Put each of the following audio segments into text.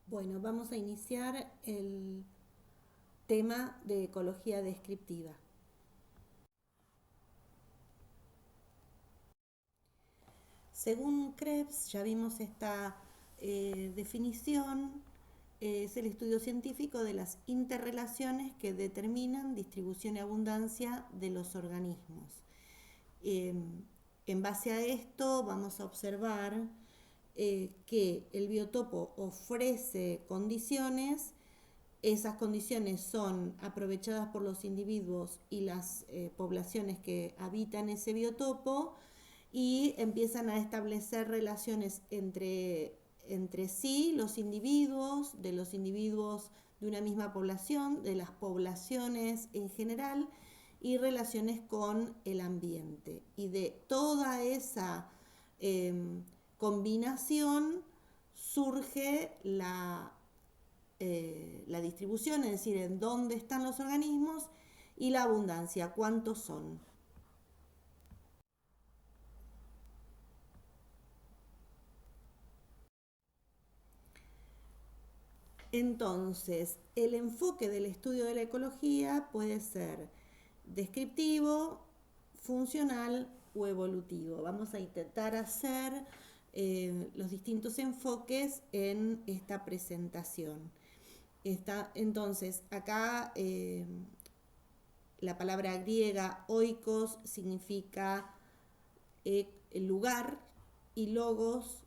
Bueno, vamos a iniciar el tema de ecología descriptiva. Según Krebs, ya vimos esta definición, es el estudio científico de las interrelaciones que determinan distribución y abundancia de los organismos. Eh, en base a esto vamos a observar que el biotopo ofrece condiciones. Esas condiciones son aprovechadas por los individuos y las poblaciones que habitan ese biotopo y empiezan a establecer relaciones entre sí, los individuos de una misma población, de las poblaciones en general y relaciones con el ambiente. Y de toda esa combinación surge la distribución, es decir, en dónde están los organismos, y la abundancia, cuántos son. Entonces, el enfoque del estudio de la ecología puede ser descriptivo, funcional o evolutivo. Vamos a intentar hacer los distintos enfoques en esta presentación. Entonces, acá la palabra griega oikos significa lugar y logos,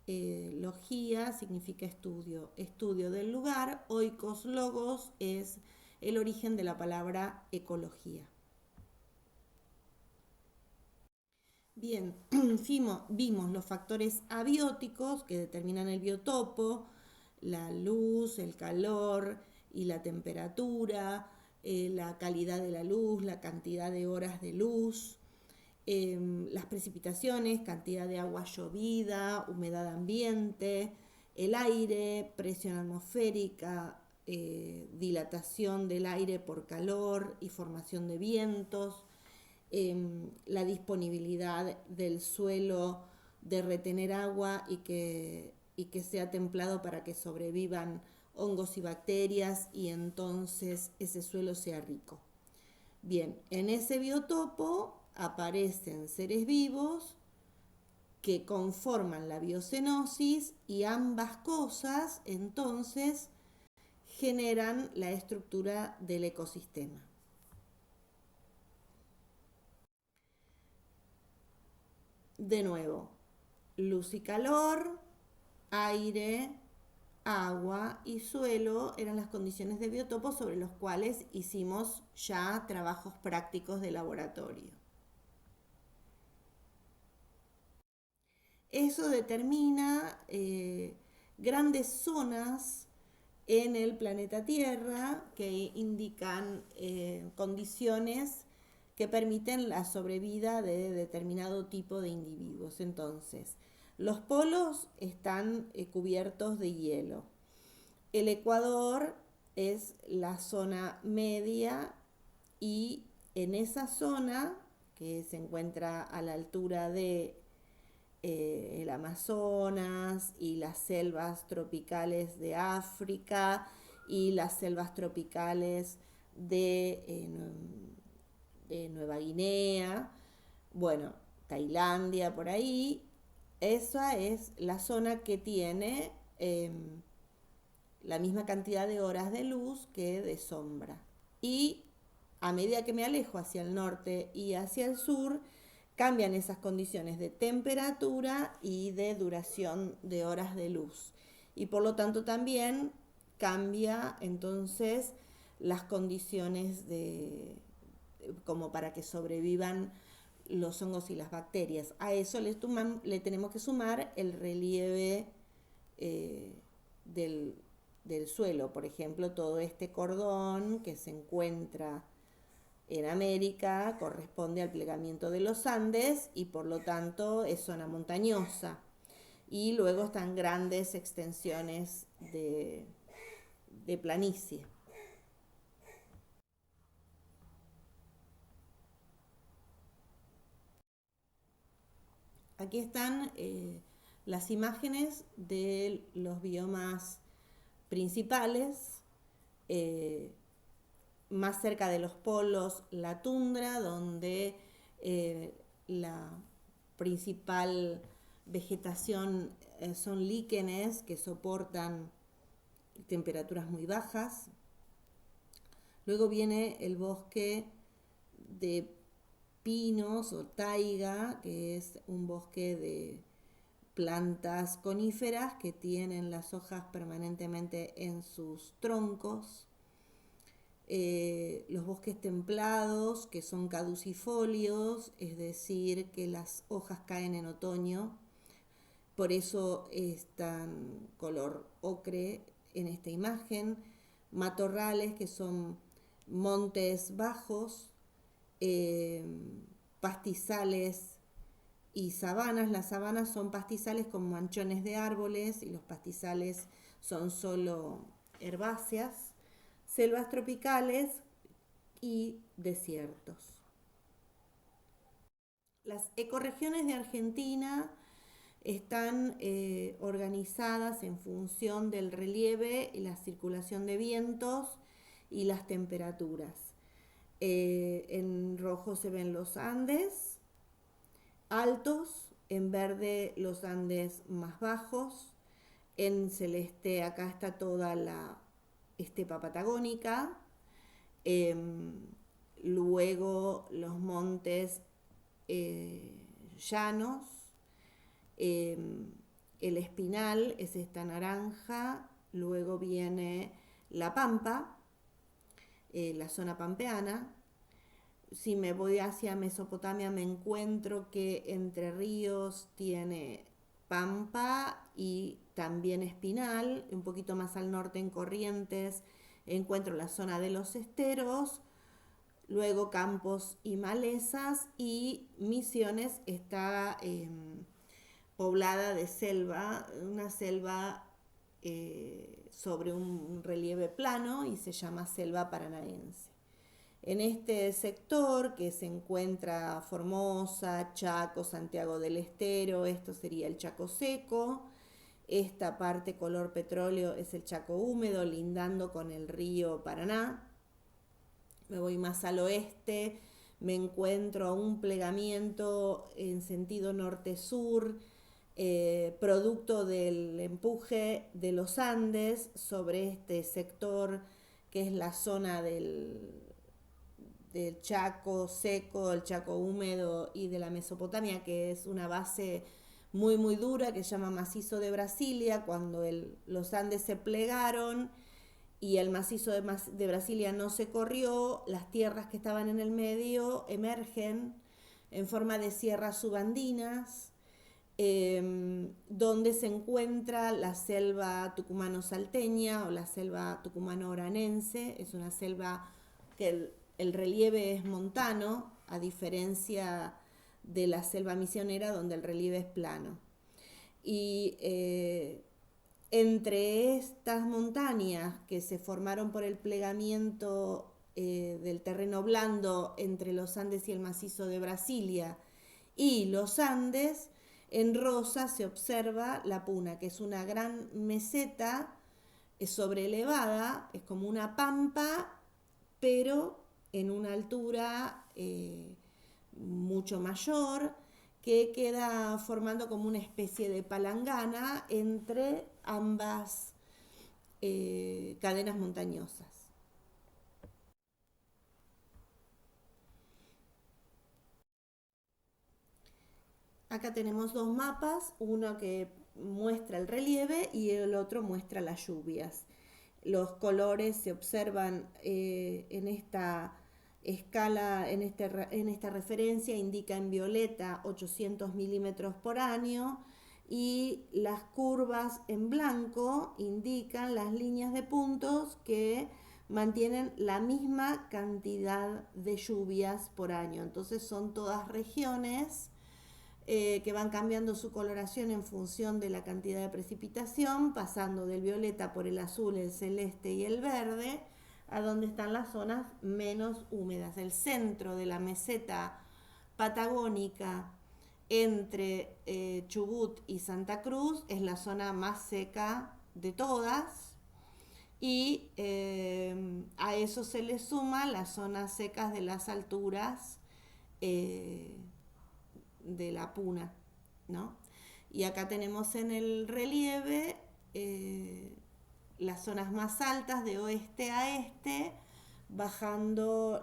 logía significa estudio. Estudio del lugar, oikos logos es el origen de la palabra ecología. Bien, vimos los factores abióticos que determinan el biotopo, la luz, el calor y la temperatura, la calidad de la luz, la cantidad de horas de luz, las precipitaciones, cantidad de agua llovida, humedad ambiente, el aire, presión atmosférica, dilatación del aire por calor y formación de vientos, la disponibilidad del suelo de retener agua y que sea templado para que sobrevivan hongos y bacterias y entonces ese suelo sea rico. Bien, en ese biotopo aparecen seres vivos que conforman la biocenosis y ambas cosas entonces generan la estructura del ecosistema. De nuevo, luz y calor, aire, agua y suelo eran las condiciones de biotopo sobre los cuales hicimos ya trabajos prácticos de laboratorio. Eso determina grandes zonas en el planeta Tierra que indican condiciones que permiten la sobrevida de determinado tipo de individuos. Entonces, los polos están cubiertos de hielo. El Ecuador es la zona media y en esa zona, que se encuentra a la altura de el Amazonas y las selvas tropicales de África y las selvas tropicales de Nueva Guinea, bueno, Tailandia por ahí. Esa es la zona que tiene la misma cantidad de horas de luz que de sombra. Y a medida que me alejo hacia el norte y hacia el sur, cambian esas condiciones de temperatura y de duración de horas de luz. Y por lo tanto también cambia entonces las condiciones como para que sobrevivan los hongos y las bacterias. A eso le tenemos que sumar el relieve eh, del, del suelo. Por ejemplo, todo este cordón que se encuentra en América corresponde al plegamiento de los Andes y por lo tanto es zona montañosa. Y luego están grandes extensiones de planicie. Aquí están las imágenes de los biomas principales, más cerca de los polos la tundra, donde la principal vegetación son líquenes que soportan temperaturas muy bajas. Luego viene el bosque de pinos o taiga, que es un bosque de plantas coníferas que tienen las hojas permanentemente en sus troncos. Los bosques templados, que son caducifolios, es decir, que las hojas caen en otoño, por eso están color ocre en esta imagen. Matorrales, que son montes bajos, pastizales y sabanas. Las sabanas son pastizales con manchones de árboles y los pastizales son solo herbáceas. Selvas tropicales y desiertos. Las ecorregiones de Argentina están organizadas en función del relieve y la circulación de vientos y las temperaturas. En rojo se ven los Andes altos, en verde los Andes más bajos, en celeste acá está toda la estepa patagónica, luego los montes llanos, el espinal es esta naranja, luego viene la pampa, la zona pampeana. Si me voy hacia Mesopotamia me encuentro que Entre Ríos tiene pampa y también espinal. Un poquito más al norte en Corrientes encuentro la zona de los esteros, luego campos y malezas, y Misiones está poblada de selva, una selva sobre un relieve plano y se llama selva paranaense. En este sector que se encuentra Formosa, Chaco, Santiago del Estero, esto sería el Chaco seco. Esta parte color petróleo es el Chaco húmedo, lindando con el río Paraná. Me voy más al oeste, me encuentro a un plegamiento en sentido norte-sur, producto del empuje de los Andes sobre este sector que es la zona del Chaco seco, el Chaco húmedo y de la Mesopotamia, que es una base muy muy dura que se llama macizo de Brasilia. Cuando los Andes se plegaron y el macizo de Brasilia no se corrió, las tierras que estaban en el medio emergen en forma de sierras subandinas, donde se encuentra la selva tucumano-salteña o la selva tucumano-oranense. Es una selva que el relieve es montano, a diferencia de la selva misionera donde el relieve es plano. Y entre estas montañas que se formaron por el plegamiento del terreno blando entre los Andes y el macizo de Brasilia y los Andes, en rosa se observa la Puna, que es una gran meseta sobreelevada, es como una pampa, pero en una altura mucho mayor, que queda formando como una especie de palangana entre ambas cadenas montañosas. Acá tenemos dos mapas, uno que muestra el relieve y el otro muestra las lluvias. Los colores se observan en esta escala, en esta referencia, indica en violeta 800 milímetros por año, y las curvas en blanco indican las líneas de puntos que mantienen la misma cantidad de lluvias por año. Entonces son todas regiones que van cambiando su coloración en función de la cantidad de precipitación, pasando del violeta por el azul, el celeste y el verde, a donde están las zonas menos húmedas. El centro de la meseta patagónica entre Chubut y Santa Cruz es la zona más seca de todas. y a eso se le suma las zonas secas de las alturas eh, de la Puna, ¿no? Y acá tenemos en el relieve eh, las zonas más altas de oeste a este, bajando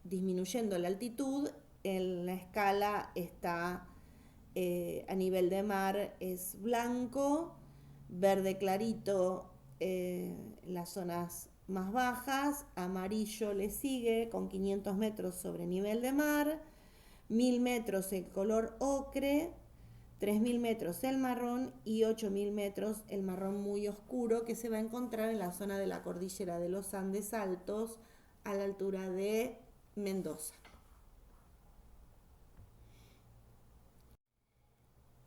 disminuyendo la altitud. En la escala está a nivel de mar es blanco, verde clarito las zonas más bajas, amarillo le sigue con 500 metros sobre nivel de mar, 1000 metros el color ocre, 3000 metros el marrón y 8000 metros el marrón muy oscuro, que se va a encontrar en la zona de la cordillera de los Andes Altos a la altura de Mendoza.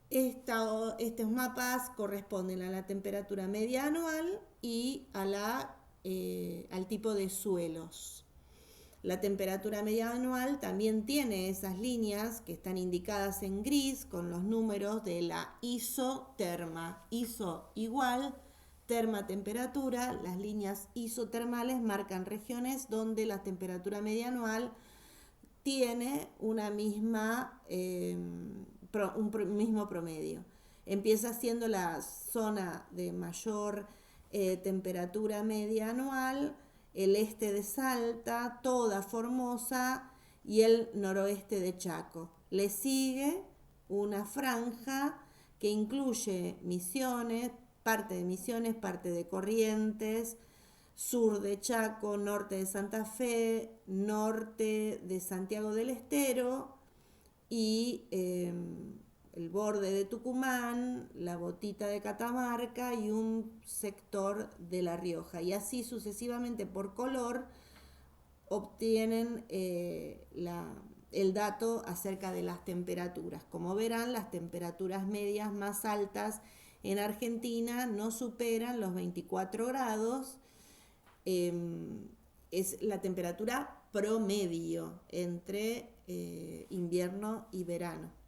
Estos mapas corresponden a la temperatura media anual y al tipo de suelos. La temperatura media anual también tiene esas líneas que están indicadas en gris con los números de la isoterma. Iso igual, terma temperatura. Las líneas isotermales marcan regiones donde la temperatura media anual tiene una misma, un mismo promedio. Empieza siendo la zona de mayor temperatura media anual, el este de Salta, toda Formosa y el noroeste de Chaco. Le sigue una franja que incluye Misiones, parte de Corrientes, sur de Chaco, norte de Santa Fe, norte de Santiago del Estero y el borde de Tucumán, la botita de Catamarca y un sector de La Rioja. Y así sucesivamente por color obtienen el dato acerca de las temperaturas. Como verán, las temperaturas medias más altas en Argentina no superan los 24 grados. Es la temperatura promedio entre invierno y verano.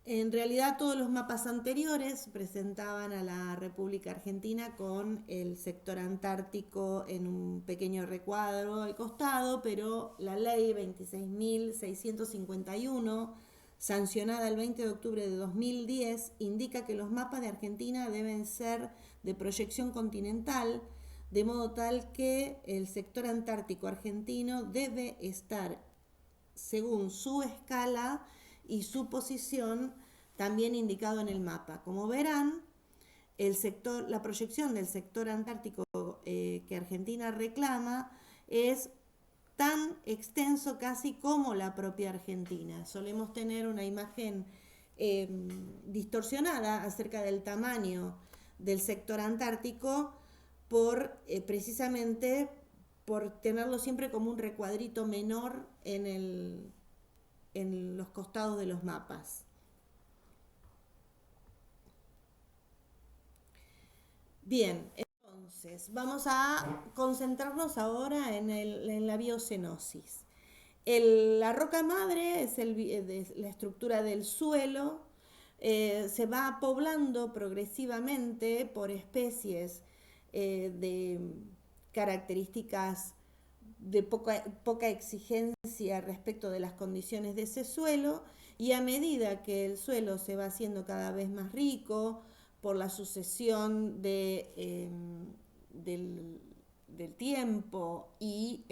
En realidad todos los mapas anteriores presentaban a la República Argentina con el sector antártico en un pequeño recuadro al costado, pero la ley 26.651, sancionada el 20 de octubre de 2010, indica que los mapas de Argentina deben ser de proyección continental, de modo tal que el sector antártico argentino debe estar según su escala y su posición también indicado en el mapa. Como verán, la proyección del sector antártico que Argentina reclama es tan extenso casi como la propia Argentina. Solemos tener una imagen distorsionada acerca del tamaño del sector antártico precisamente por tenerlo siempre como un recuadrito menor en los costados de los mapas. Bien, entonces vamos a concentrarnos ahora en la biocenosis. La roca madre es la estructura del suelo, se va poblando progresivamente por especies de características de poca exigencia respecto de las condiciones de ese suelo, y a medida que el suelo se va haciendo cada vez más rico por la sucesión del tiempo y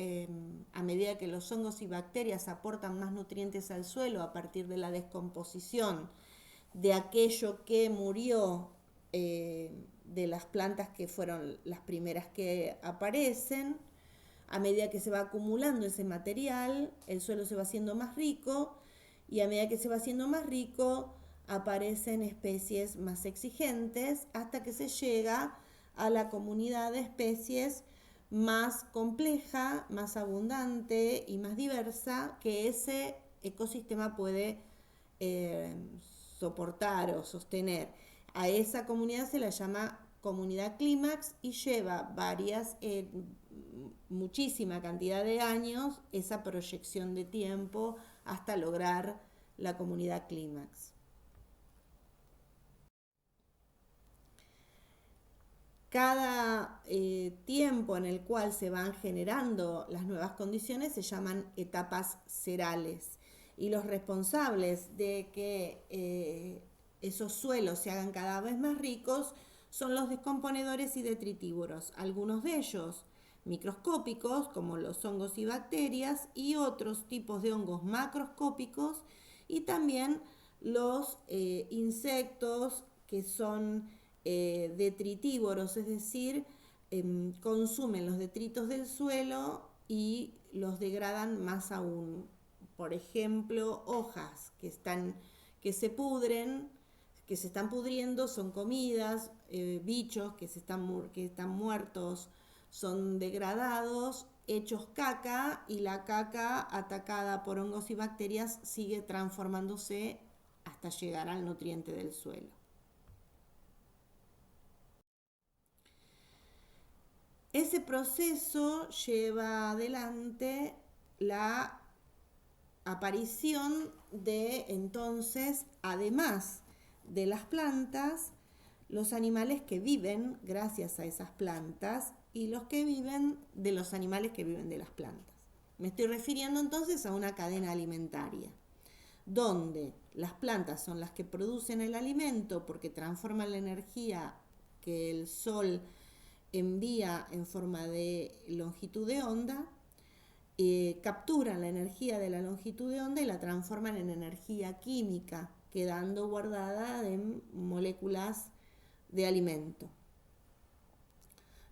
a medida que los hongos y bacterias aportan más nutrientes al suelo a partir de la descomposición de aquello que murió de las plantas que fueron las primeras que aparecen, a medida que se va acumulando ese material, el suelo se va haciendo más rico y a medida que se va haciendo más rico, aparecen especies más exigentes hasta que se llega a la comunidad de especies más compleja, más abundante y más diversa que ese ecosistema puede soportar o sostener. A esa comunidad se la llama comunidad clímax y lleva muchísima cantidad de años esa proyección de tiempo hasta lograr la comunidad clímax. Cada tiempo en el cual se van generando las nuevas condiciones se llaman etapas serales. Y los responsables de que esos suelos se hagan cada vez más ricos son los descomponedores y detritívoros. Algunos de ellos microscópicos, como los hongos y bacterias, y otros tipos de hongos macroscópicos, y también los insectos que son detritívoros, es decir, consumen los detritos del suelo y los degradan más aún. Por ejemplo, hojas que se pudren, que se están pudriendo, son comidas, bichos que están muertos, son degradados, hechos caca, y la caca atacada por hongos y bacterias sigue transformándose hasta llegar al nutriente del suelo. Ese proceso lleva adelante la aparición de, entonces, además de las plantas, los animales que viven gracias a esas plantas y los que viven de los animales que viven de las plantas. Me estoy refiriendo entonces a una cadena alimentaria, donde las plantas son las que producen el alimento porque transforman la energía que el sol envía en forma de longitud de onda, capturan la energía de la longitud de onda y la transforman en energía química, quedando guardada en moléculas de alimento.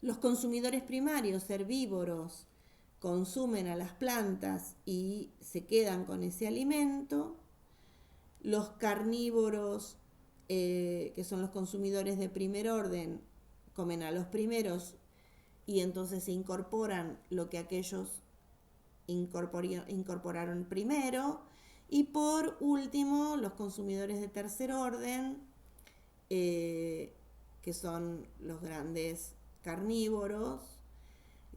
Los consumidores primarios, herbívoros, consumen a las plantas y se quedan con ese alimento. Los carnívoros, que son los consumidores de primer orden, comen a los primeros y entonces se incorporan lo que aquellos incorporaron primero. Y por último, los consumidores de tercer orden, que son los grandes carnívoros,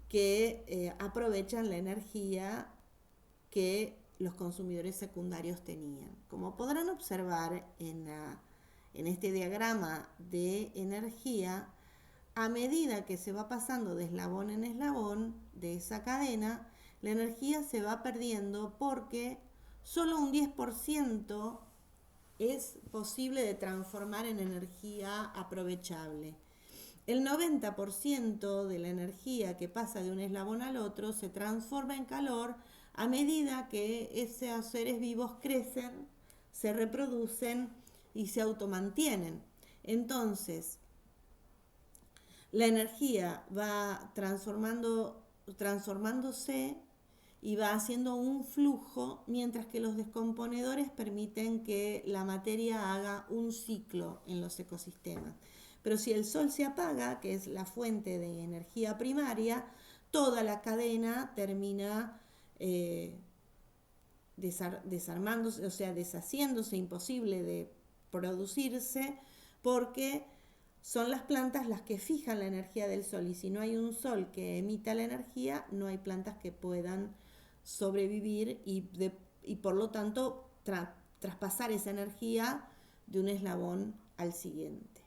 que aprovechan la energía que los consumidores secundarios tenían. Como podrán observar en este diagrama de energía, a medida que se va pasando de eslabón en eslabón de esa cadena, la energía se va perdiendo porque solo un 10% es posible de transformar en energía aprovechable. El 90% de la energía que pasa de un eslabón al otro se transforma en calor a medida que esos seres vivos crecen, se reproducen y se automantienen. Entonces, la energía va transformándose y va haciendo un flujo, mientras que los descomponedores permiten que la materia haga un ciclo en los ecosistemas. Pero si el sol se apaga, que es la fuente de energía primaria, toda la cadena termina desarmándose, o sea, deshaciéndose, imposible de producirse, porque son las plantas las que fijan la energía del sol, y si no hay un sol que emita la energía, no hay plantas que puedan sobrevivir y por lo tanto traspasar esa energía de un eslabón al siguiente.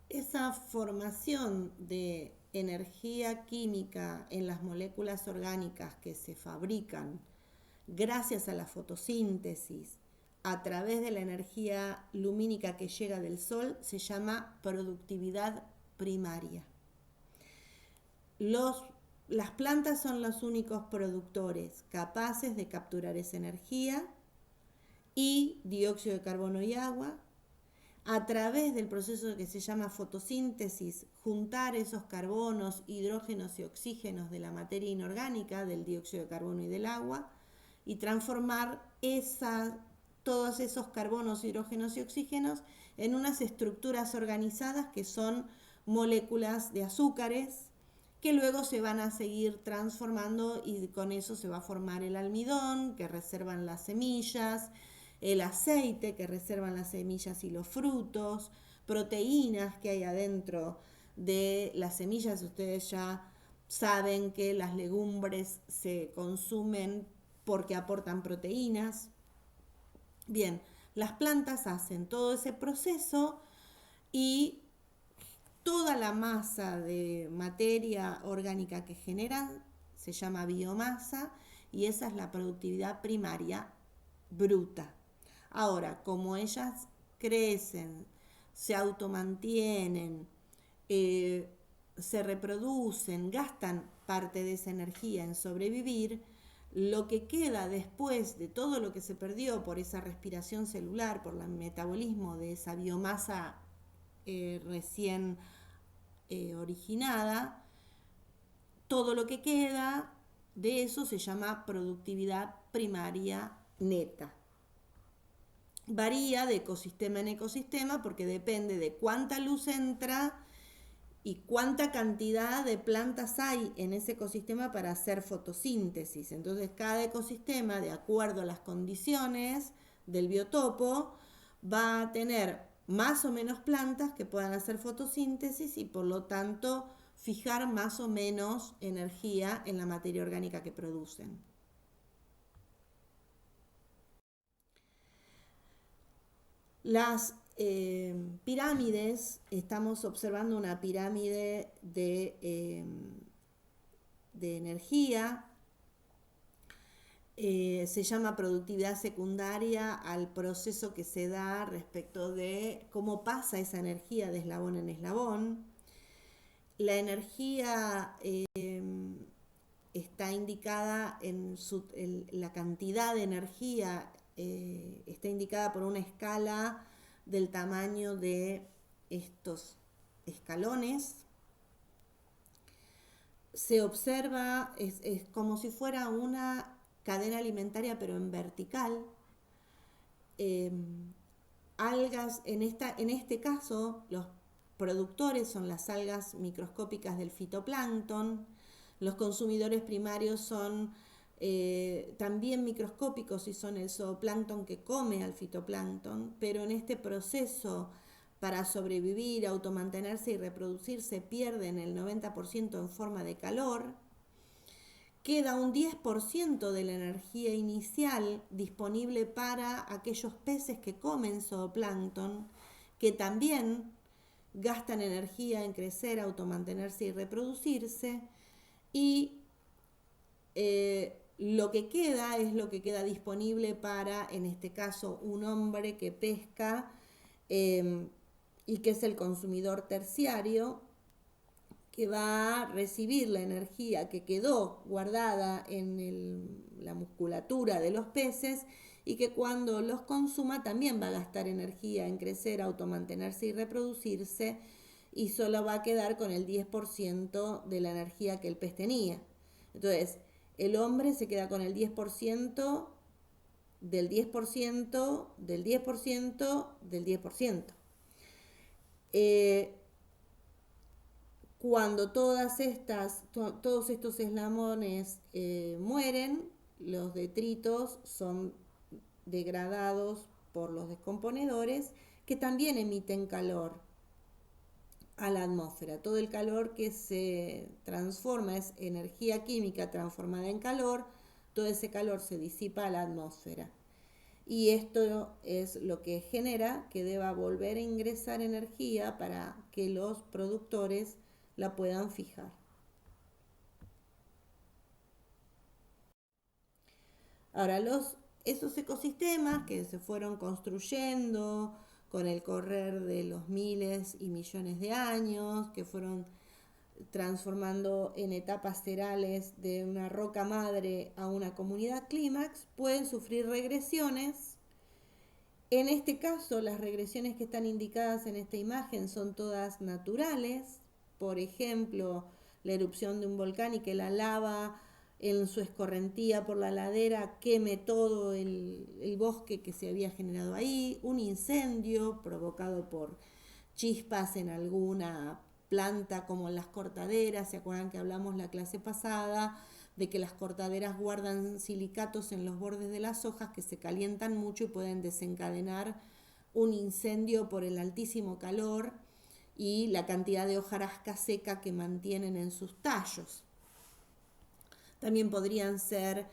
Esa formación de energía química en las moléculas orgánicas que se fabrican gracias a la fotosíntesis a través de la energía lumínica que llega del sol se llama productividad primaria. Las plantas son los únicos productores capaces de capturar esa energía y dióxido de carbono y agua, a través del proceso que se llama fotosíntesis, juntar esos carbonos, hidrógenos y oxígenos de la materia inorgánica, del dióxido de carbono y del agua, y transformar todos esos carbonos, hidrógenos y oxígenos en unas estructuras organizadas que son moléculas de azúcares, que luego se van a seguir transformando y con eso se va a formar el almidón que reservan las semillas, el aceite que reservan las semillas y los frutos, proteínas que hay adentro de las semillas. Ustedes ya saben que las legumbres se consumen porque aportan proteínas. Bien, Las plantas hacen todo ese proceso y toda la masa de materia orgánica que generan se llama biomasa y esa es la productividad primaria bruta. Ahora, como ellas crecen, se automantienen, eh, se reproducen, gastan parte de esa energía en sobrevivir, lo que queda después de todo lo que se perdió por esa respiración celular, por el metabolismo de esa biomasa recién originada, todo lo que queda de eso se llama productividad primaria neta. Varía de ecosistema en ecosistema porque depende de cuánta luz entra y cuánta cantidad de plantas hay en ese ecosistema para hacer fotosíntesis. Entonces cada ecosistema, de acuerdo a las condiciones del biotopo, va a tener más o menos plantas que puedan hacer fotosíntesis y por lo tanto fijar más o menos energía en la materia orgánica que producen. Las pirámides, estamos observando una pirámide de energía, se llama productividad secundaria al proceso que se da respecto de cómo pasa esa energía de eslabón en eslabón. La energía está indicada la cantidad de energía está indicada por una escala del tamaño de estos escalones. Se observa, es como si fuera una cadena alimentaria pero en vertical. Algas, en este caso los productores son las algas microscópicas del fitoplancton. Los consumidores primarios son también microscópicos y son el zooplancton que come al fitoplancton, pero en este proceso para sobrevivir, automantenerse y reproducirse pierden el 90% en forma de calor. Queda un 10% de la energía inicial disponible para aquellos peces que comen zooplancton, que también gastan energía en crecer, automantenerse y reproducirse, y lo que queda es lo que queda disponible para, en este caso, un hombre que pesca y que es el consumidor terciario, que va a recibir la energía que quedó guardada en la musculatura de los peces y que cuando los consuma también va a gastar energía en crecer, automantenerse y reproducirse y solo va a quedar con el 10% de la energía que el pez tenía. Entonces, el hombre se queda con el 10% del 10% del 10% del 10%. Cuando todos estos eslabones mueren, los detritos son degradados por los descomponedores que también emiten calor a la atmósfera. Todo el calor que se transforma es energía química transformada en calor, todo ese calor se disipa a la atmósfera. Y esto es lo que genera que deba volver a ingresar energía para que los productores la puedan fijar. Ahora, esos ecosistemas que se fueron construyendo con el correr de los miles y millones de años, que fueron transformando en etapas serales de una roca madre a una comunidad clímax, pueden sufrir regresiones. En este caso, las regresiones que están indicadas en esta imagen son todas naturales. Por ejemplo, la erupción de un volcán y que la lava en su escorrentía por la ladera queme todo el bosque que se había generado ahí, un incendio provocado por chispas en alguna planta como en las cortaderas. ¿Se acuerdan que hablamos la clase pasada de que las cortaderas guardan silicatos en los bordes de las hojas que se calientan mucho y pueden desencadenar un incendio por el altísimo calor y la cantidad de hojarasca seca que mantienen en sus tallos? También podrían ser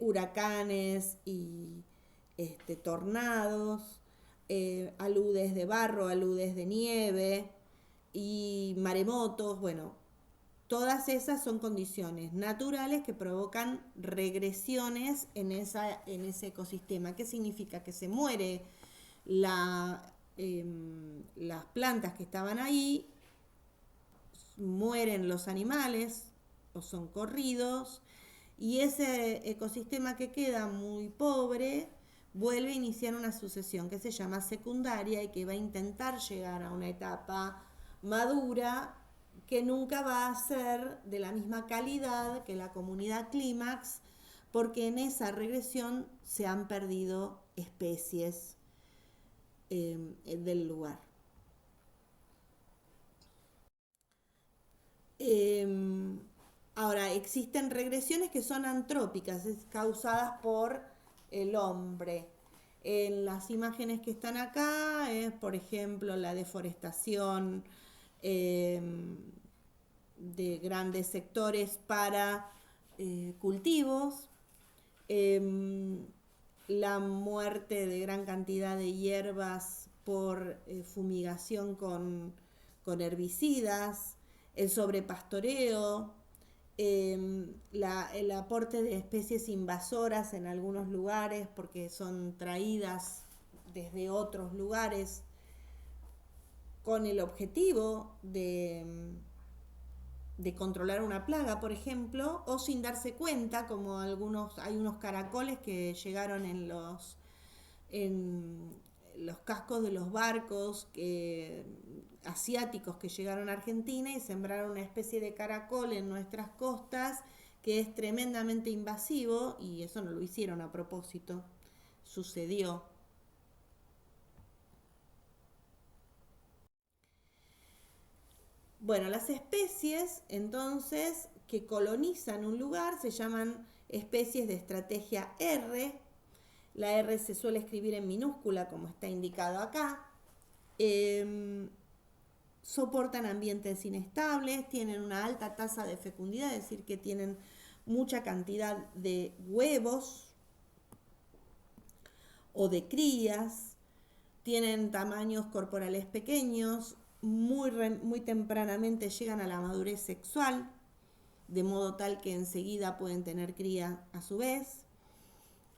huracanes y tornados, aludes de barro, aludes de nieve y maremotos. Bueno, todas esas son condiciones naturales que provocan regresiones en ese ecosistema. ¿Qué significa? Que se muere las plantas que estaban ahí, mueren los animales o son corridos, y ese ecosistema que queda muy pobre vuelve a iniciar una sucesión que se llama secundaria y que va a intentar llegar a una etapa madura que nunca va a ser de la misma calidad que la comunidad clímax, porque en esa regresión se han perdido especies del lugar. Ahora, existen regresiones que son antrópicas, es causadas por el hombre. En las imágenes que están acá es, por ejemplo, la deforestación eh, de grandes sectores para cultivos, eh, la muerte de gran cantidad de hierbas por fumigación con herbicidas, el sobrepastoreo, el aporte de especies invasoras en algunos lugares porque son traídas desde otros lugares con el objetivo de controlar una plaga, por ejemplo, o sin darse cuenta, como hay unos caracoles que llegaron en los cascos de los barcos asiáticos que llegaron a Argentina y sembraron una especie de caracol en nuestras costas que es tremendamente invasivo, y eso no lo hicieron a propósito, sucedió. Bueno, las especies entonces que colonizan un lugar se llaman especies de estrategia R. La R se suele escribir en minúscula como está indicado acá. Soportan ambientes inestables, tienen una alta tasa de fecundidad, es decir, que tienen mucha cantidad de huevos o de crías, tienen tamaños corporales pequeños, muy tempranamente llegan a la madurez sexual, de modo tal que enseguida pueden tener cría a su vez.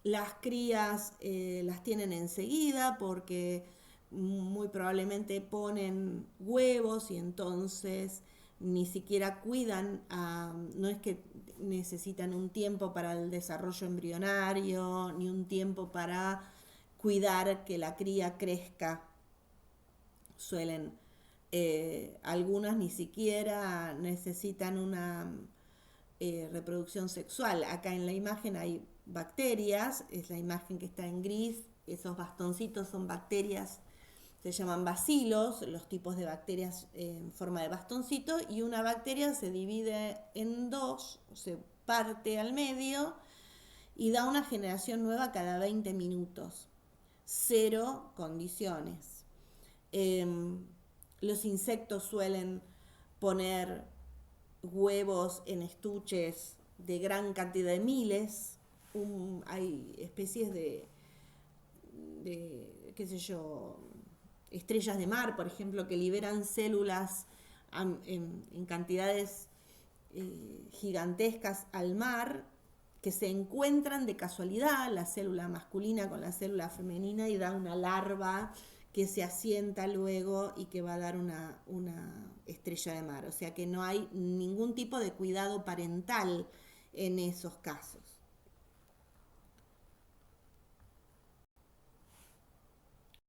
Las crías las tienen enseguida porque muy probablemente ponen huevos y entonces ni siquiera cuidan, no es que necesitan un tiempo para el desarrollo embrionario, ni un tiempo para cuidar que la cría crezca. Suelen, algunas ni siquiera necesitan una reproducción sexual. Acá en la imagen hay bacterias, es la imagen que está en gris, esos bastoncitos son bacterias, se llaman bacilos, los tipos de bacterias en forma de bastoncito, y una bacteria se divide en dos, se parte al medio y da una generación nueva cada 20 minutos. Cero condiciones. Los insectos suelen poner huevos en estuches de gran cantidad de miles. Hay especies qué sé yo, estrellas de mar, por ejemplo, que liberan células en cantidades gigantescas al mar, que se encuentran de casualidad, la célula masculina con la célula femenina, y da una larva que se asienta luego y que va a dar una estrella de mar. O sea que no hay ningún tipo de cuidado parental en esos casos.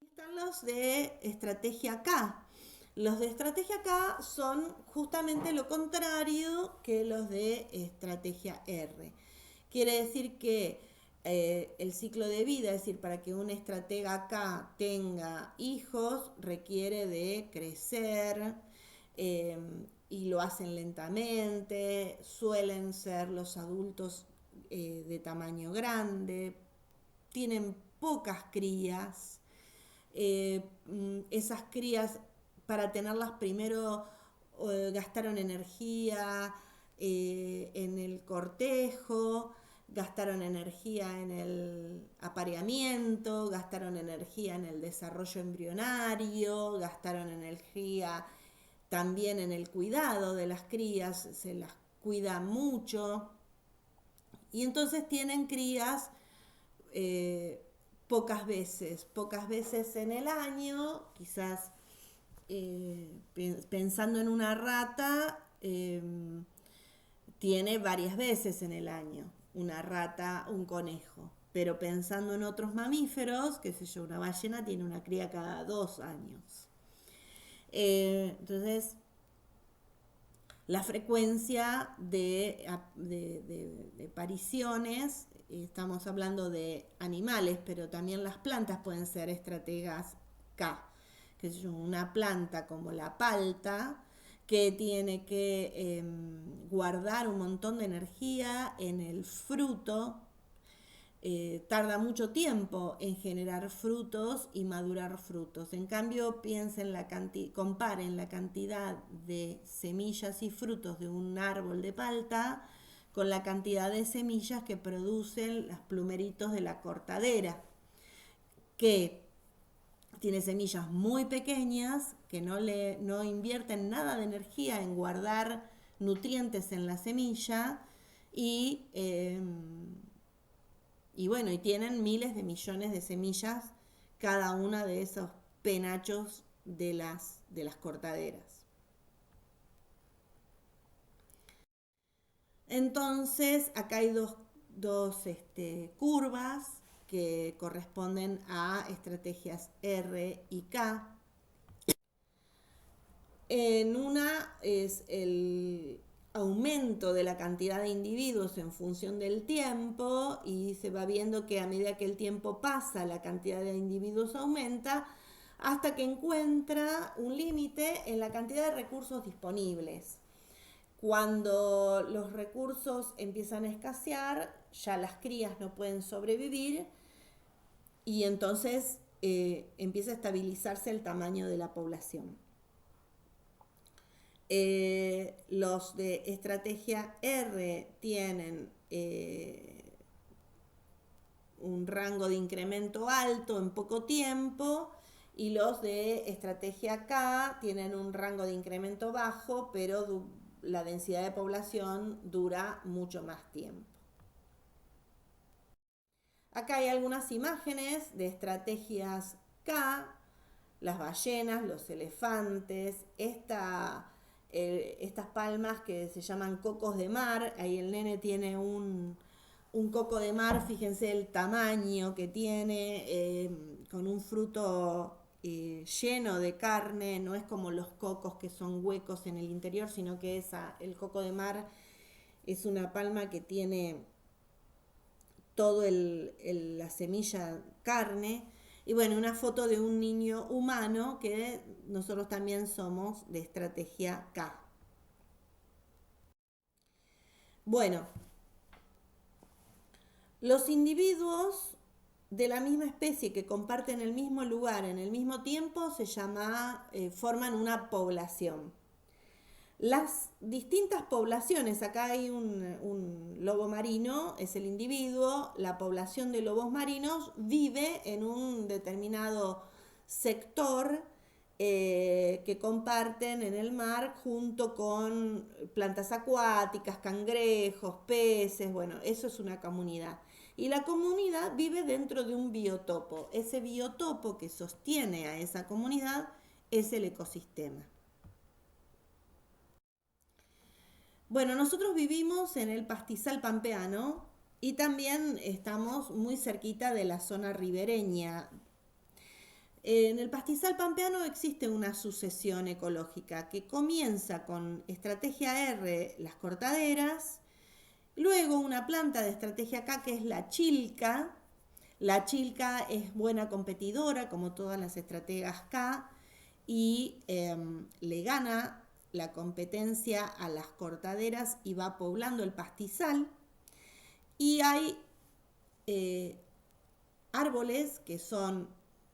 Están los de estrategia K. Los de estrategia K son justamente lo contrario que los de estrategia R. Quiere decir que el ciclo de vida, es decir, para que un estratega K tenga hijos, requiere de crecer eh, y lo hacen lentamente, suelen ser los adultos de tamaño grande, tienen pocas crías, esas crías para tenerlas primero gastaron energía en el cortejo, gastaron energía en el apareamiento, gastaron energía en el desarrollo embrionario, gastaron energía también en el cuidado de las crías, se las cuida mucho y entonces tienen crías eh, pocas veces en el año, quizás pensando en una rata, tiene varias veces en el año, una rata, un conejo. Pero pensando en otros mamíferos, qué sé yo, una ballena tiene una cría cada 2 años. Entonces, la frecuencia de pariciones, estamos hablando de animales, pero también las plantas pueden ser estrategas K, que es una planta como la palta, que tiene que guardar un montón de energía en el fruto, tarda mucho tiempo en generar frutos y madurar frutos. En cambio, comparen la cantidad de semillas y frutos de un árbol de palta con la cantidad de semillas que producen los plumeritos de la cortadera, que tiene semillas muy pequeñas, que no invierten nada de energía en guardar nutrientes en la semilla y bueno, y tienen miles de millones de semillas cada una de esos penachos de las cortaderas. Entonces, acá hay dos curvas que corresponden a estrategias R y K. En una es el aumento de la cantidad de individuos en función del tiempo y se va viendo que a medida que el tiempo pasa la cantidad de individuos aumenta hasta que encuentra un límite en la cantidad de recursos disponibles. Cuando los recursos empiezan a escasear, ya las crías no pueden sobrevivir y entonces empieza a estabilizarse el tamaño de la población. Los de estrategia R tienen un rango de incremento alto en poco tiempo y los de estrategia K tienen un rango de incremento bajo, pero la densidad de población dura mucho más tiempo. Acá hay algunas imágenes de estrategias K, las ballenas, los elefantes, estas palmas que se llaman cocos de mar. Ahí el nene tiene un coco de mar, fíjense el tamaño que tiene, con un fruto lleno de carne, no es como los cocos que son huecos en el interior, sino que el coco de mar es una palma que tiene todo la semilla carne. Y bueno, una foto de un niño humano que nosotros también somos de estrategia K. Bueno, los individuos de la misma especie que comparten el mismo lugar en el mismo tiempo forman una población. Las distintas poblaciones, acá hay un lobo marino, es el individuo, la población de lobos marinos vive en un determinado sector que comparten en el mar junto con plantas acuáticas, cangrejos, peces, bueno, eso es una comunidad. Y la comunidad vive dentro de un biotopo. Ese biotopo que sostiene a esa comunidad es el ecosistema. Bueno, nosotros vivimos en el pastizal pampeano y también estamos muy cerquita de la zona ribereña. En el pastizal pampeano existe una sucesión ecológica que comienza con estrategia R, las cortaderas, luego una planta de estrategia K que es la chilca. La chilca es buena competidora como todas las estrategas K y le gana la competencia a las cortaderas y va poblando el pastizal. Y hay árboles que son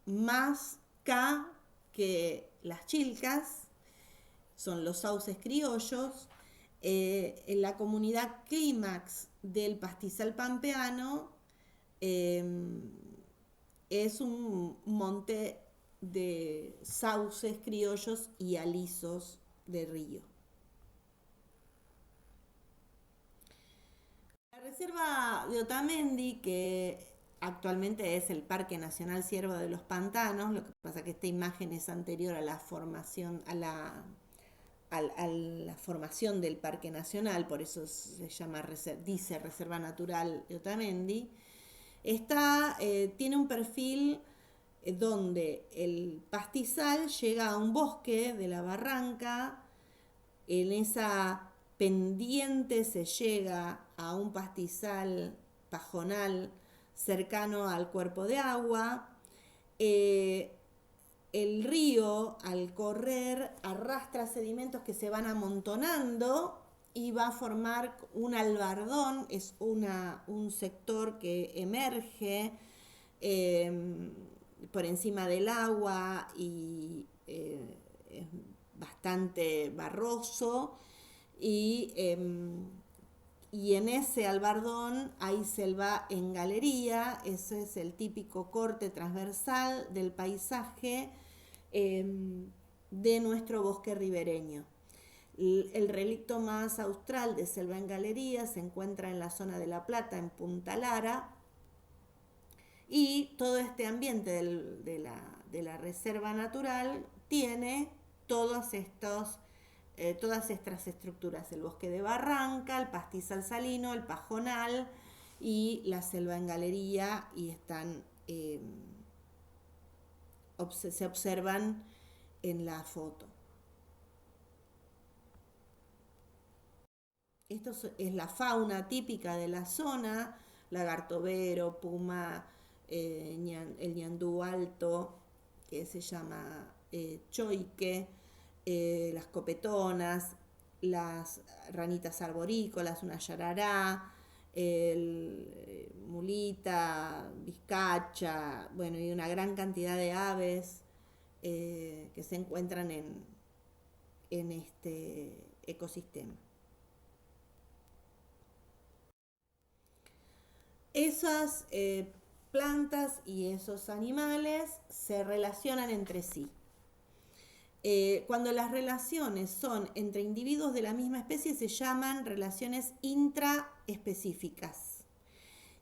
más K que las chilcas, son los sauces criollos, En la comunidad clímax del pastizal pampeano es un monte de sauces criollos y alisos de río. La reserva de Otamendi, que actualmente es el Parque Nacional Cierva de los Pantanos, lo que pasa que esta imagen es anterior a la formación, a la formación del Parque Nacional, por eso se llama, dice Reserva Natural de Otamendi, tiene un perfil donde el pastizal llega a un bosque de la barranca, en esa pendiente se llega a un pastizal pajonal cercano al cuerpo de agua. El río, al correr, arrastra sedimentos que se van amontonando y va a formar un albardón, es un sector que emerge por encima del agua y es bastante barroso y en ese albardón hay selva en galería, ese es el típico corte transversal del paisaje de nuestro bosque ribereño. El relicto más austral de selva en galería se encuentra en la zona de La Plata, en Punta Lara, y todo este ambiente de la reserva natural tiene todas estas estructuras: el bosque de barranca, el pastizal salino, el pajonal y la selva en galería, y se observan en la foto. Esto es la fauna típica de la zona: lagarto vero, puma, el ñandú alto, que se llama choique, las copetonas, las ranitas arborícolas, una yarará, el mulita, vizcacha, bueno, y una gran cantidad de aves que se encuentran en este ecosistema. Esas plantas y esos animales se relacionan entre sí. Cuando las relaciones son entre individuos de la misma especie se llaman relaciones intraespecíficas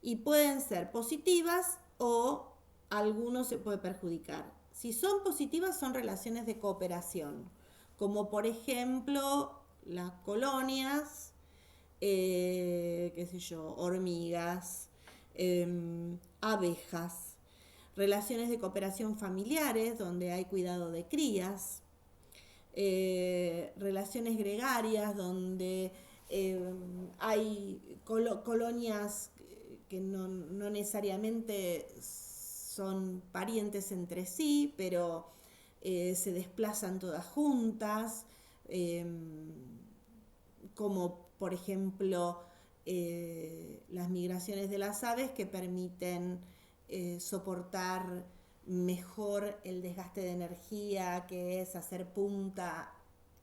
y pueden ser positivas o alguno se puede perjudicar. Si son positivas son relaciones de cooperación, como por ejemplo las colonias, qué sé yo, hormigas, abejas, relaciones de cooperación familiares donde hay cuidado de crías, relaciones gregarias donde hay colonias que no necesariamente son parientes entre sí, pero se desplazan todas juntas, como por ejemplo las migraciones de las aves, que permiten soportar mejor el desgaste de energía que es hacer punta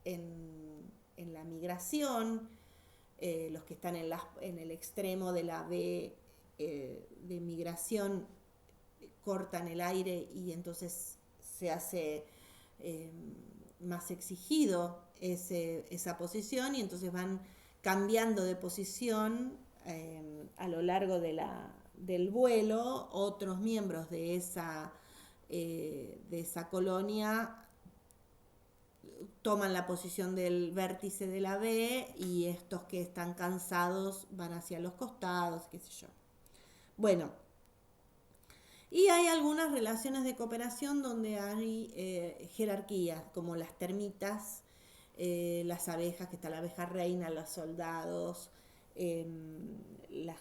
en la migración. Los que están en el extremo de la B de migración cortan el aire y entonces se hace más exigido esa posición, y entonces van cambiando de posición a lo largo del vuelo. Otros miembros de esa colonia toman la posición del vértice de la B y estos que están cansados van hacia los costados, qué sé yo. Bueno, y hay algunas relaciones de cooperación donde hay jerarquías, como las termitas, las abejas, que está la abeja reina, los soldados, las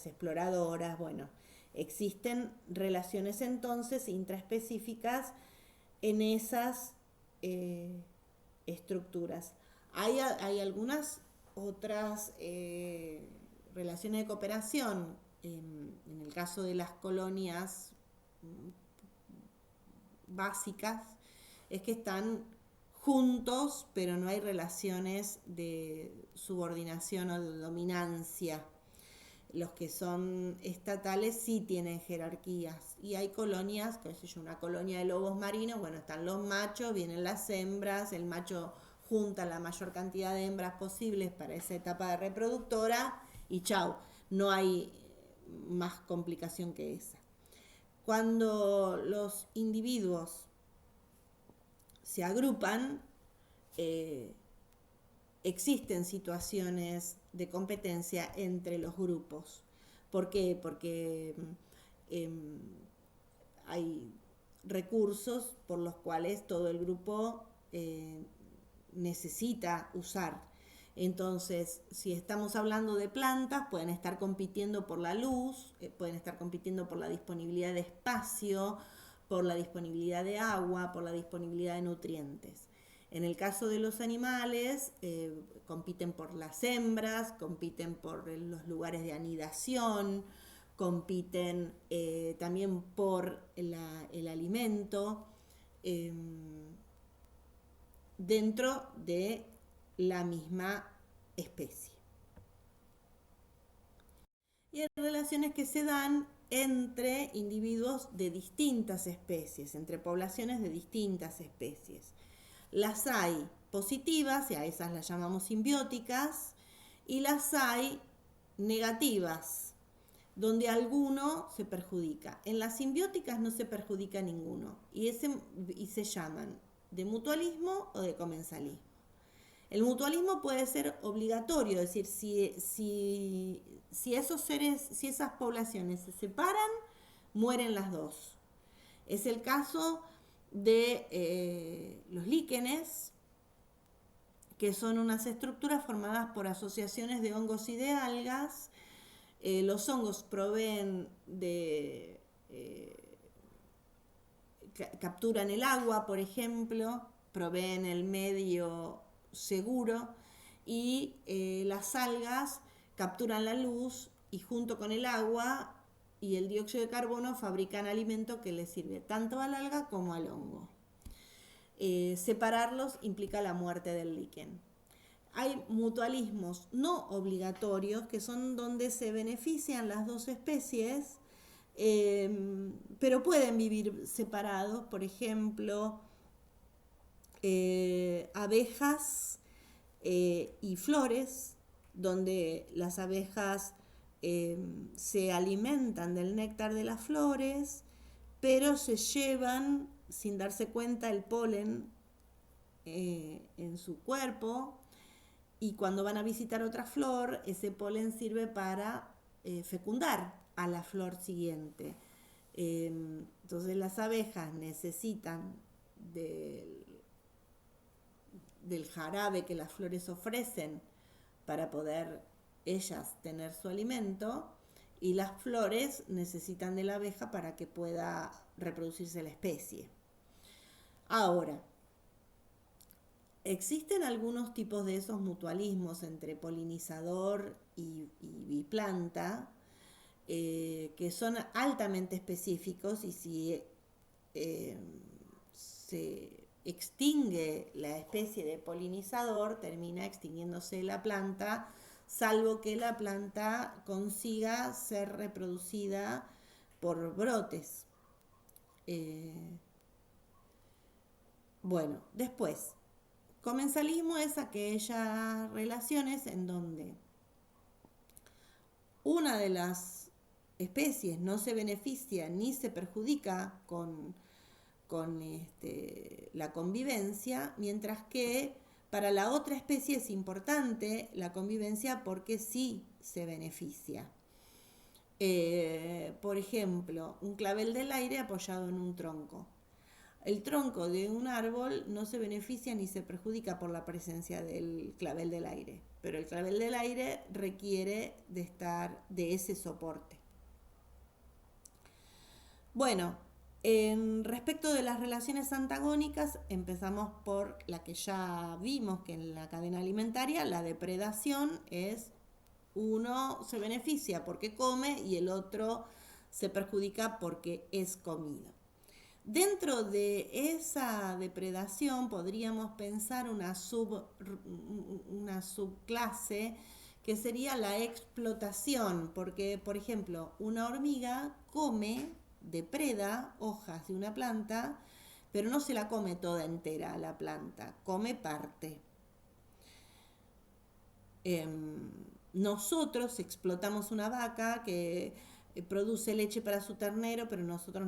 exploradoras. Bueno, existen relaciones entonces intraespecíficas en esas estructuras. Hay algunas otras relaciones de cooperación en el caso de las colonias básicas, es que están juntos, pero no hay relaciones de subordinación o de dominancia. Los que son estatales sí tienen jerarquías y hay colonias, qué sé yo, una colonia de lobos marinos, bueno, están los machos, vienen las hembras, el macho junta la mayor cantidad de hembras posibles para esa etapa de reproductora y chau, no hay más complicación que esa. Cuando los individuos se agrupan, eh, existen situaciones de competencia entre los grupos. ¿Por qué? Porque eh, hay recursos por los cuales todo el grupo necesita usar. Entonces, si estamos hablando de plantas, pueden estar compitiendo por la luz, pueden estar compitiendo por la disponibilidad de espacio, por la disponibilidad de agua, por la disponibilidad de nutrientes. En el caso de los animales, compiten por las hembras, compiten por los lugares de anidación, compiten también por el alimento dentro de la misma especie. Y hay relaciones que se dan entre individuos de distintas especies, entre poblaciones de distintas especies. Las hay positivas, y a esas las llamamos simbióticas, y las hay negativas, donde alguno se perjudica. En las simbióticas no se perjudica ninguno, y se llaman de mutualismo o de comensalismo. El mutualismo puede ser obligatorio, es decir, si esos seres, si esas poblaciones se separan, mueren las dos. Es el caso de los líquenes, que son unas estructuras formadas por asociaciones de hongos y de algas. Los hongos proveen de capturan el agua, por ejemplo, proveen el medio seguro, y las algas capturan la luz y junto con el agua y el dióxido de carbono fabrican alimento que les sirve tanto al alga como al hongo. Separarlos implica la muerte del líquen. Hay mutualismos no obligatorios, que son donde se benefician las dos especies, pero pueden vivir separados. Por ejemplo, abejas y flores, donde las abejas se alimentan del néctar de las flores, pero se llevan sin darse cuenta el polen en su cuerpo, y cuando van a visitar otra flor, ese polen sirve para fecundar a la flor siguiente. Entonces las abejas necesitan del jarabe que las flores ofrecen para poder ellas tener su alimento, y las flores necesitan de la abeja para que pueda reproducirse la especie. Ahora, existen algunos tipos de esos mutualismos entre polinizador y planta, que son altamente específicos, y si se extingue la especie de polinizador, termina extinguiéndose la planta, salvo que la planta consiga ser reproducida por brotes. Bueno, después, comensalismo es aquellas relaciones en donde una de las especies no se beneficia ni se perjudica con la convivencia, mientras que para la otra especie es importante la convivencia porque sí se beneficia. Por ejemplo, un clavel del aire apoyado en un tronco. El tronco de un árbol no se beneficia ni se perjudica por la presencia del clavel del aire, pero el clavel del aire requiere de ese soporte. Bueno, respecto de las relaciones antagónicas, empezamos por la que ya vimos, que en la cadena alimentaria la depredación es: uno se beneficia porque come y el otro se perjudica porque es comido. Dentro de esa depredación podríamos pensar una subclase que sería la explotación, porque, por ejemplo, una hormiga depreda hojas de una planta, pero no se la come toda entera la planta, come parte. Nosotros explotamos una vaca que produce leche para su ternero, pero nosotros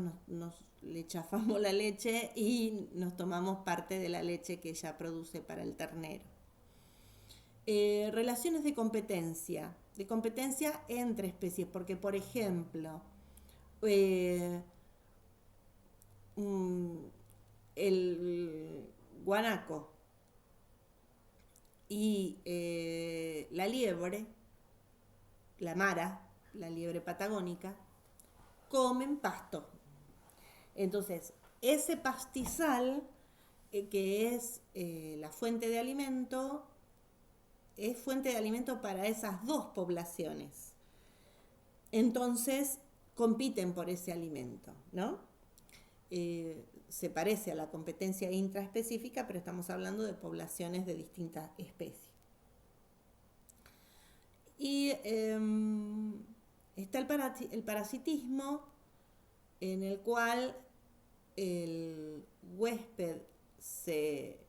le chafamos la leche y nos tomamos parte de la leche que ella produce para el ternero. Relaciones de competencia entre especies, porque por ejemplo, el guanaco y la liebre, la mara, la liebre patagónica, comen pasto. Entonces, ese pastizal que es la fuente de alimento, es fuente de alimento para esas dos poblaciones. Entonces, compiten por ese alimento, ¿no? Se parece a la competencia intraespecífica, pero estamos hablando de poblaciones de distintas especies. Y está el parasitismo, en el cual el huésped se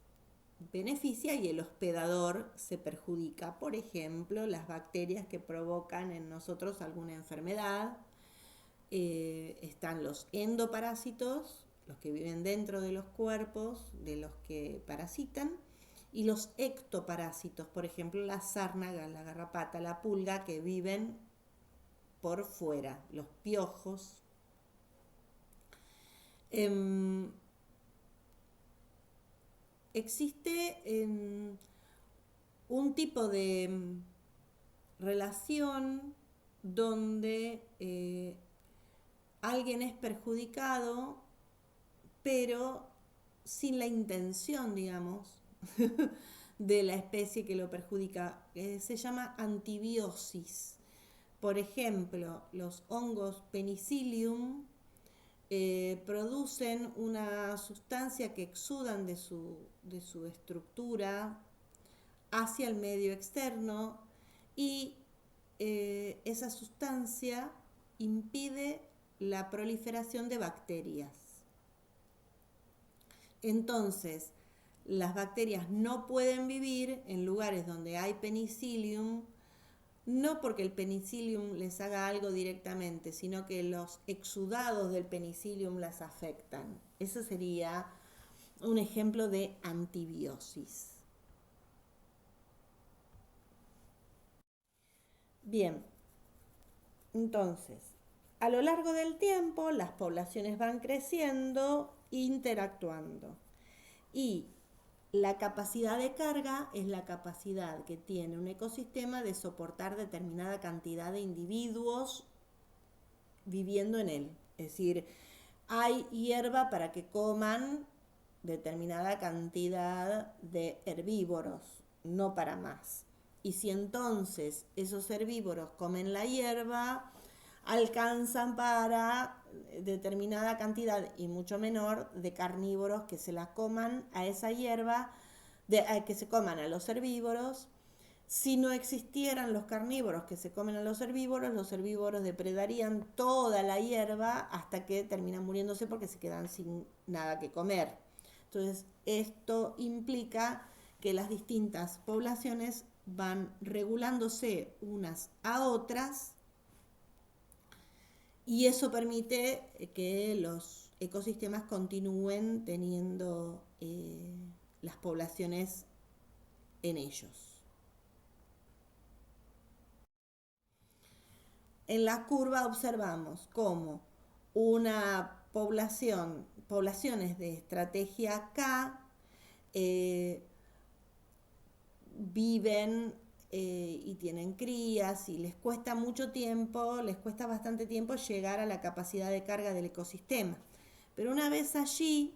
beneficia y el hospedador se perjudica. Por ejemplo, las bacterias que provocan en nosotros alguna enfermedad. Están los endoparásitos, los que viven dentro de los cuerpos de los que parasitan, y los ectoparásitos, por ejemplo, la sárnaga, la garrapata, la pulga, que viven por fuera, los piojos. Existe un tipo de relación donde alguien es perjudicado, pero sin la intención, digamos, de la especie que lo perjudica. Se llama antibiosis. Por ejemplo, los hongos Penicillium producen una sustancia que exudan de su estructura hacia el medio externo, y esa sustancia impide la proliferación de bacterias. Entonces, las bacterias no pueden vivir en lugares donde hay penicillium, no porque el penicillium les haga algo directamente, sino que los exudados del penicillium las afectan. Ese sería un ejemplo de antibiosis. Bien, entonces, a lo largo del tiempo las poblaciones van creciendo, interactuando, y la capacidad de carga es la capacidad que tiene un ecosistema de soportar determinada cantidad de individuos viviendo en él. Es decir, hay hierba para que coman determinada cantidad de herbívoros, no para más. Y si entonces esos herbívoros comen la hierba, alcanzan para determinada cantidad y mucho menor de carnívoros que se la coman a esa hierba, que se coman a los herbívoros. Si no existieran los carnívoros que se comen a los herbívoros depredarían toda la hierba hasta que terminan muriéndose porque se quedan sin nada que comer. Entonces, esto implica que las distintas poblaciones van regulándose unas a otras, y eso permite que los ecosistemas continúen teniendo las poblaciones en ellos. En la curva observamos cómo poblaciones de estrategia K viven y tienen crías, y les cuesta bastante tiempo llegar a la capacidad de carga del ecosistema. Pero una vez allí,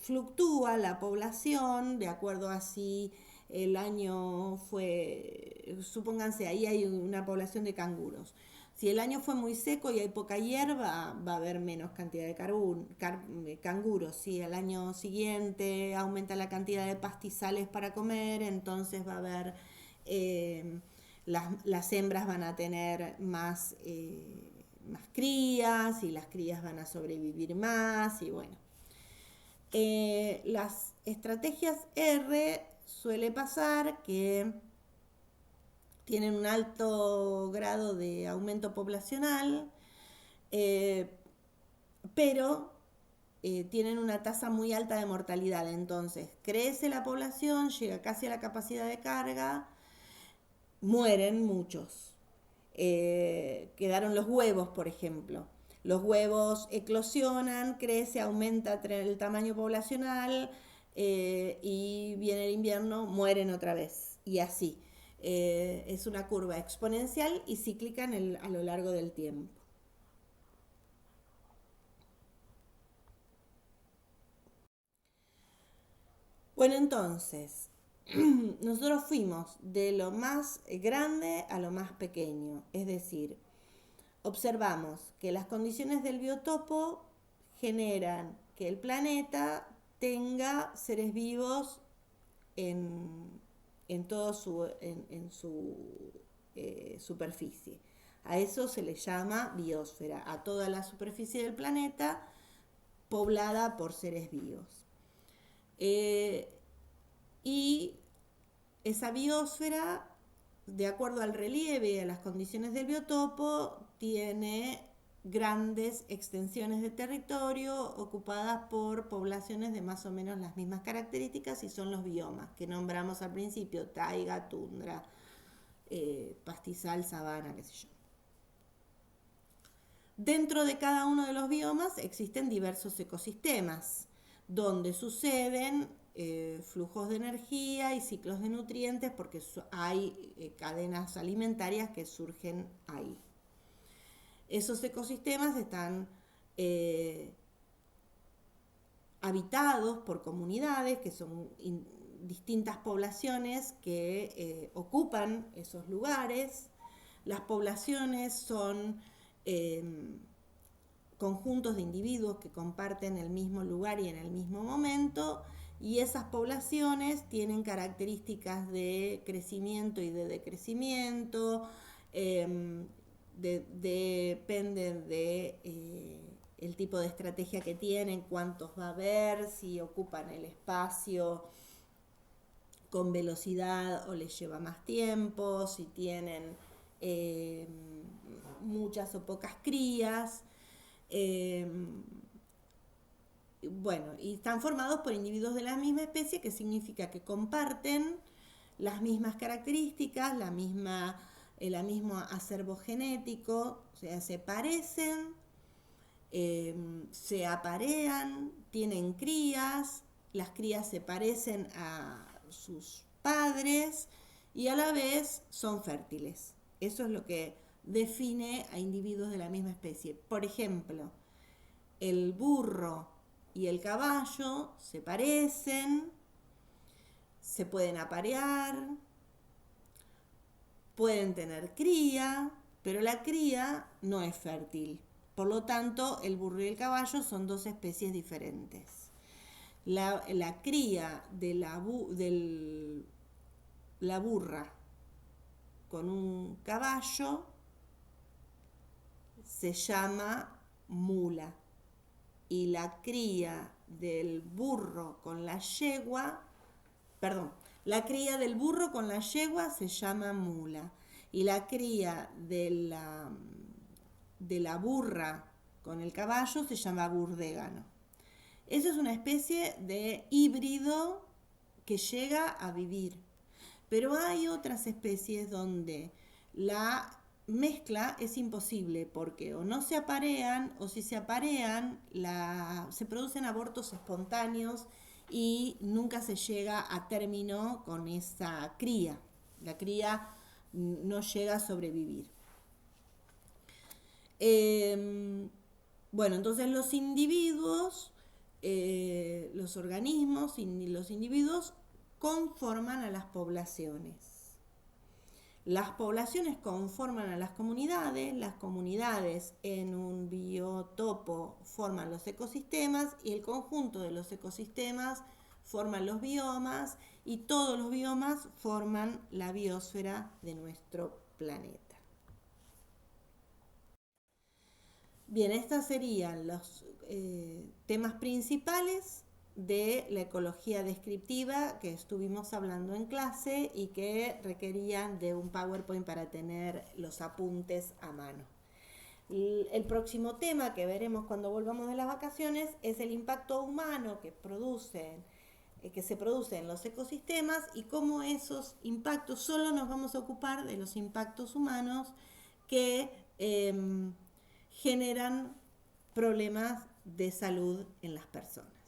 fluctúa la población de acuerdo a si el año fue, supónganse, ahí hay una población de canguros. Si el año fue muy seco y hay poca hierba, va a haber menos cantidad de canguros. Si el año siguiente aumenta la cantidad de pastizales para comer, entonces va a haber, las hembras van a tener más crías y las crías van a sobrevivir más y bueno. Las estrategias R suele pasar que tienen un alto grado de aumento poblacional, pero tienen una tasa muy alta de mortalidad. Entonces, crece la población, llega casi a la capacidad de carga, mueren muchos. Quedaron los huevos, por ejemplo. Los huevos eclosionan, crece, aumenta el tamaño poblacional y viene el invierno, mueren otra vez. Y así. Es una curva exponencial y cíclica a lo largo del tiempo. Bueno, entonces, nosotros fuimos de lo más grande a lo más pequeño, es decir, observamos que las condiciones del biotopo generan que el planeta tenga seres vivos en todo en su superficie. A eso se le llama biosfera, a toda la superficie del planeta poblada por seres vivos. Y esa biosfera, de acuerdo al relieve y a las condiciones del biotopo, tiene grandes extensiones de territorio ocupadas por poblaciones de más o menos las mismas características y son los biomas que nombramos al principio: taiga, tundra, pastizal, sabana, qué sé yo. Dentro de cada uno de los biomas existen diversos ecosistemas donde suceden flujos de energía y ciclos de nutrientes porque hay cadenas alimentarias que surgen ahí. Esos ecosistemas están habitados por comunidades que son distintas poblaciones que ocupan esos lugares. Las poblaciones son conjuntos de individuos que comparten el mismo lugar y en el mismo momento, y esas poblaciones tienen características de crecimiento y de decrecimiento, dependen de el tipo de estrategia que tienen, cuántos va a haber, si ocupan el espacio con velocidad o les lleva más tiempo, si tienen muchas o pocas crías. Bueno, y están formados por individuos de la misma especie, que significa que comparten las mismas características, el mismo acervo genético, o sea, se parecen, se aparean, tienen crías, las crías se parecen a sus padres y a la vez son fértiles. Eso es lo que define a individuos de la misma especie. Por ejemplo, el burro y el caballo se parecen, se pueden aparear, pueden tener cría, pero la cría no es fértil. Por lo tanto, el burro y el caballo son dos especies diferentes. La cría de la burra con un caballo se llama mula, y la cría del burro con la yegua, la cría del burro con la yegua se llama mula, y la cría de la burra con el caballo se llama burdégano. Eso es una especie de híbrido que llega a vivir. Pero hay otras especies donde la mezcla es imposible porque o no se aparean, o si se aparean se producen abortos espontáneos y nunca se llega a término con esa cría. La cría no llega a sobrevivir. Bueno, entonces los individuos, los organismos y los individuos conforman a las poblaciones. Las poblaciones conforman a las comunidades en un biotopo forman los ecosistemas y el conjunto de los ecosistemas forman los biomas y todos los biomas forman la biosfera de nuestro planeta. Bien, estos serían los temas principales de la ecología descriptiva que estuvimos hablando en clase y que requerían de un PowerPoint para tener los apuntes a mano. El próximo tema que veremos cuando volvamos de las vacaciones es el impacto humano que se produce en los ecosistemas y cómo esos impactos, solo nos vamos a ocupar de los impactos humanos que generan problemas de salud en las personas.